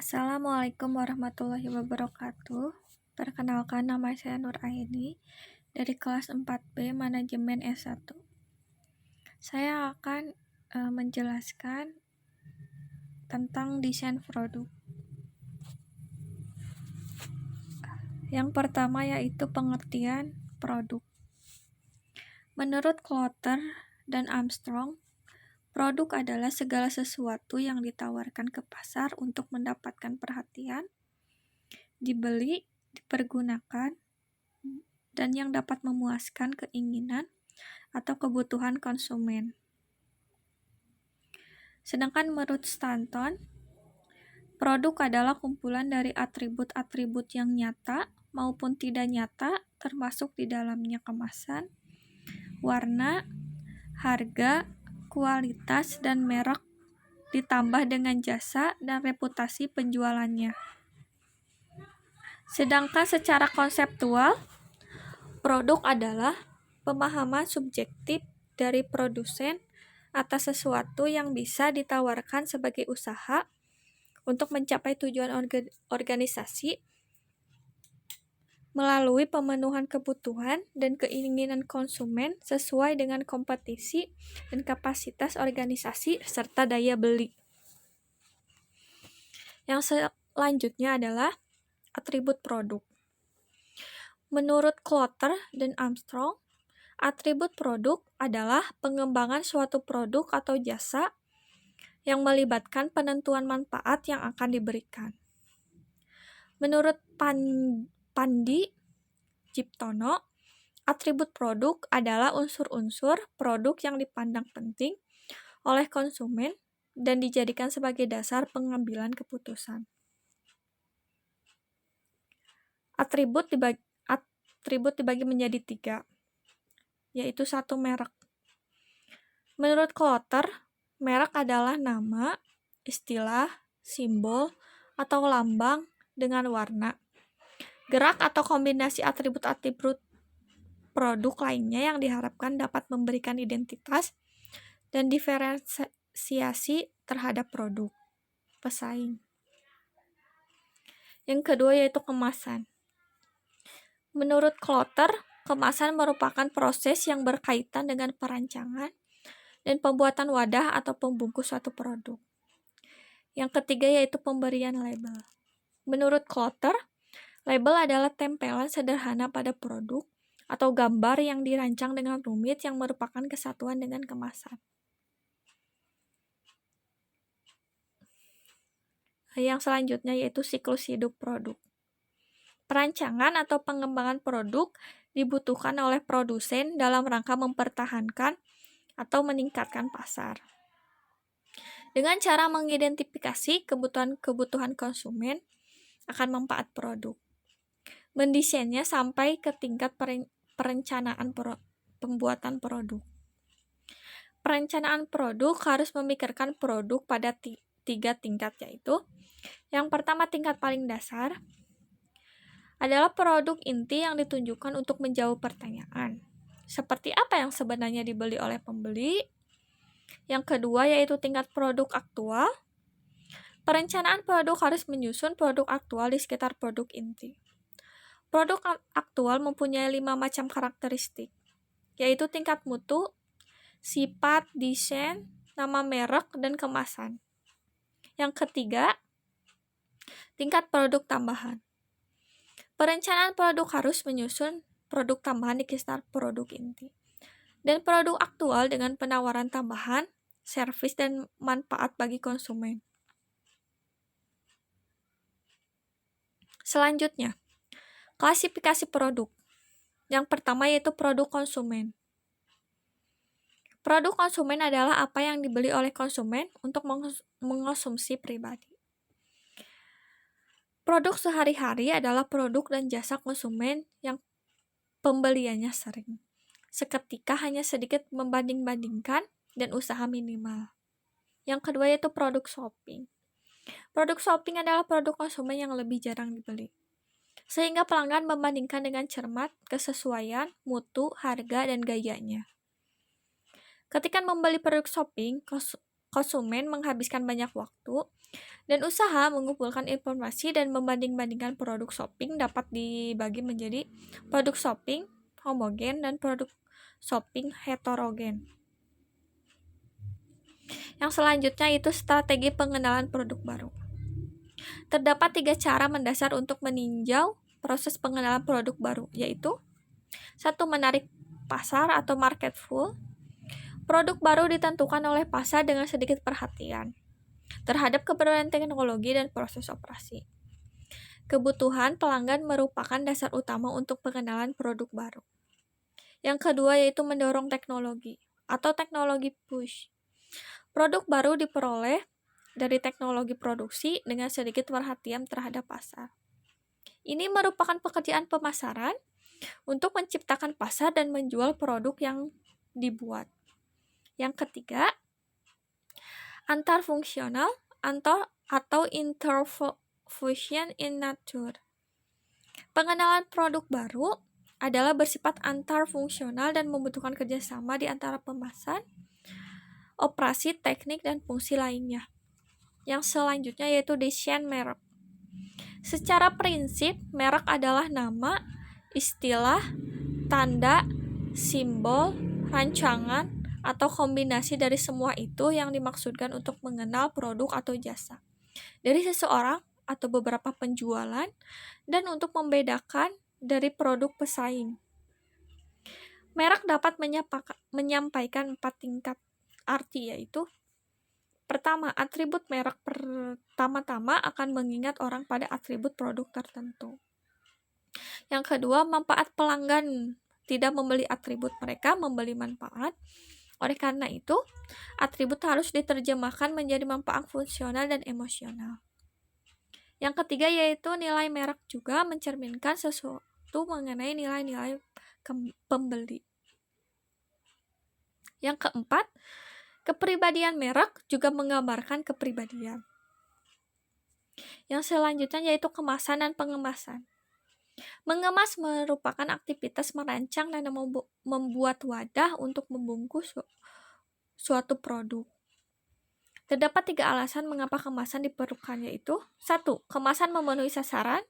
Assalamualaikum warahmatullahi wabarakatuh. Perkenalkan, nama saya Nur Aini dari kelas 4B Manajemen S1. Saya akan menjelaskan tentang desain produk. Yang pertama yaitu pengertian produk. Menurut Klotter dan Armstrong, produk adalah segala sesuatu yang ditawarkan ke pasar untuk mendapatkan perhatian, dibeli, dipergunakan, dan yang dapat memuaskan keinginan atau kebutuhan konsumen. Sedangkan menurut Stanton, produk adalah kumpulan dari atribut-atribut yang nyata maupun tidak nyata, termasuk di dalamnya kemasan, warna, harga, kualitas, dan merek, ditambah dengan jasa dan reputasi penjualannya. Sedangkan secara konseptual, produk adalah pemahaman subjektif dari produsen atas sesuatu yang bisa ditawarkan sebagai usaha untuk mencapai tujuan organisasi melalui pemenuhan kebutuhan dan keinginan konsumen sesuai dengan kompetisi dan kapasitas organisasi serta daya beli. Yang selanjutnya adalah atribut produk. Menurut Klotter dan Armstrong, atribut produk adalah pengembangan suatu produk atau jasa yang melibatkan penentuan manfaat yang akan diberikan. Menurut Pandi Ciptono, atribut produk adalah unsur-unsur produk yang dipandang penting oleh konsumen dan dijadikan sebagai dasar pengambilan keputusan. Atribut dibagi menjadi 3, yaitu 1 merek. Menurut Klotter, merek adalah nama, istilah, simbol, atau lambang dengan warna, gerak atau kombinasi atribut-atribut produk lainnya yang diharapkan dapat memberikan identitas dan diferensiasi terhadap produk pesaing. Yang kedua yaitu kemasan. Menurut Klotter, kemasan merupakan proses yang berkaitan dengan perancangan dan pembuatan wadah atau pembungkus suatu produk. Yang ketiga yaitu pemberian label. Menurut Klotter, label adalah tempelan sederhana pada produk atau gambar yang dirancang dengan rumit yang merupakan kesatuan dengan kemasan. Yang selanjutnya yaitu siklus hidup produk. Perancangan atau pengembangan produk dibutuhkan oleh produsen dalam rangka mempertahankan atau meningkatkan pasar. Dengan cara mengidentifikasi kebutuhan konsumen akan manfaat produk. Mendesainnya sampai ke tingkat perencanaan pembuatan produk. Perencanaan produk harus memikirkan produk pada 3 tingkat, yaitu yang pertama tingkat paling dasar adalah produk inti yang ditunjukkan untuk menjawab pertanyaan. Seperti apa yang sebenarnya dibeli oleh pembeli? Yang kedua yaitu tingkat produk aktual. Perencanaan produk harus menyusun produk aktual di sekitar produk inti. Produk aktual mempunyai 5 macam karakteristik, yaitu tingkat mutu, sifat, desain, nama merek, dan kemasan. Yang ketiga, tingkat produk tambahan. Perencanaan produk harus menyusun produk tambahan di sekitar produk inti. Dan produk aktual dengan penawaran tambahan, servis, dan manfaat bagi konsumen. Selanjutnya, klasifikasi produk. Yang pertama yaitu produk konsumen. Produk konsumen adalah apa yang dibeli oleh konsumen untuk mengonsumsi pribadi. Produk sehari-hari adalah produk dan jasa konsumen yang pembeliannya sering, seketika hanya sedikit membanding-bandingkan, dan usaha minimal. Yang kedua yaitu produk shopping. Produk shopping adalah produk konsumen yang lebih jarang dibeli, sehingga pelanggan membandingkan dengan cermat kesesuaian, mutu, harga, dan gayanya. Ketika membeli produk shopping, konsumen menghabiskan banyak waktu Dan usaha mengumpulkan informasi dan membanding-bandingkan produk shopping dapat dibagi menjadi produk shopping homogen dan produk shopping heterogen. Yang selanjutnya itu strategi pengenalan produk baru. Terdapat 3 cara mendasar untuk meninjau proses pengenalan produk baru, yaitu 1. Menarik pasar atau market pull. Produk baru ditentukan oleh pasar dengan sedikit perhatian terhadap keberadaan teknologi dan proses operasi. Kebutuhan pelanggan merupakan dasar utama untuk pengenalan produk baru. Yang kedua yaitu mendorong teknologi atau teknologi push. Produk baru diperoleh dari teknologi produksi dengan sedikit perhatian terhadap pasar. Ini merupakan pekerjaan pemasaran untuk menciptakan pasar dan menjual produk yang dibuat. Yang ketiga, antarfungsional atau interfusion in nature. Pengenalan produk baru adalah bersifat antarfungsional dan membutuhkan kerjasama di antara pemesan, operasi, teknik, dan fungsi lainnya. Yang selanjutnya yaitu desain merek. Secara prinsip, merek adalah nama, istilah, tanda, simbol, rancangan, atau kombinasi dari semua itu yang dimaksudkan untuk mengenal produk atau jasa dari seseorang atau beberapa penjualan dan untuk membedakan dari produk pesaing. Merek dapat menyampaikan 4 tingkat arti, yaitu pertama, atribut merek pertama-tama akan mengingat orang pada atribut produk tertentu. Yang kedua, manfaat pelanggan tidak membeli atribut, mereka membeli manfaat. Oleh karena itu, atribut harus diterjemahkan menjadi manfaat fungsional dan emosional. Yang ketiga yaitu nilai merek juga mencerminkan sesuatu mengenai nilai-nilai pembeli. Yang keempat, kepribadian merek juga menggambarkan kepribadian. Yang selanjutnya yaitu kemasan dan pengemasan. Mengemas merupakan aktivitas merancang dan membuat wadah untuk membungkus suatu produk. Terdapat 3 alasan mengapa kemasan diperlukan, yaitu 1. Kemasan memenuhi sasaran.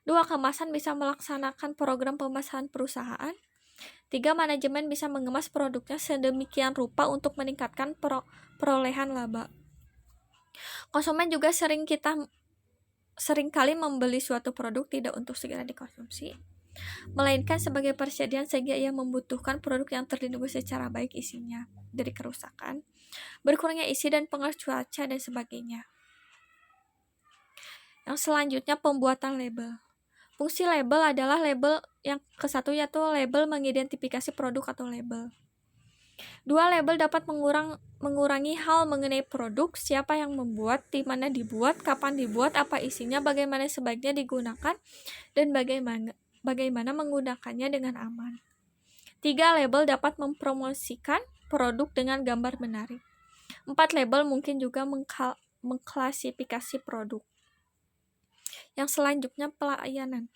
2. Kemasan bisa melaksanakan program pemasaran perusahaan. 3. Manajemen bisa mengemas produknya sedemikian rupa untuk meningkatkan perolehan laba. Konsumen juga seringkali membeli suatu produk tidak untuk segera dikonsumsi, melainkan sebagai persediaan sehingga ia membutuhkan produk yang terlindungi secara baik isinya dari kerusakan, berkurangnya isi dan pengaruh cuaca dan sebagainya. Yang selanjutnya pembuatan label. Fungsi label adalah label yang kesatu yaitu label mengidentifikasi produk atau label. 2. Label dapat mengurangi hal mengenai produk, siapa yang membuat, di mana dibuat, kapan dibuat, apa isinya, bagaimana sebaiknya digunakan, dan bagaimana menggunakannya dengan aman. 3. Label dapat mempromosikan produk dengan gambar menarik. 4. Label mungkin juga mengklasifikasi produk. Yang selanjutnya pelayanan.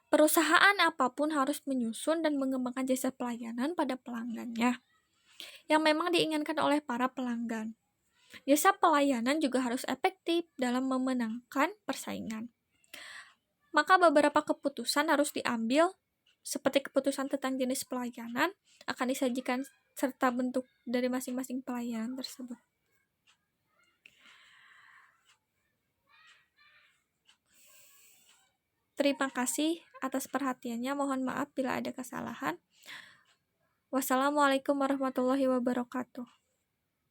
Perusahaan apapun harus menyusun dan mengembangkan jasa pelayanan pada pelanggannya yang memang diinginkan oleh para pelanggan. Jasa pelayanan juga harus efektif dalam memenangkan persaingan. Maka beberapa keputusan harus diambil, seperti keputusan tentang jenis pelayanan akan disajikan serta bentuk dari masing-masing pelayanan tersebut. Terima kasih atas perhatiannya. Mohon maaf bila ada kesalahan. Wassalamualaikum warahmatullahi wabarakatuh.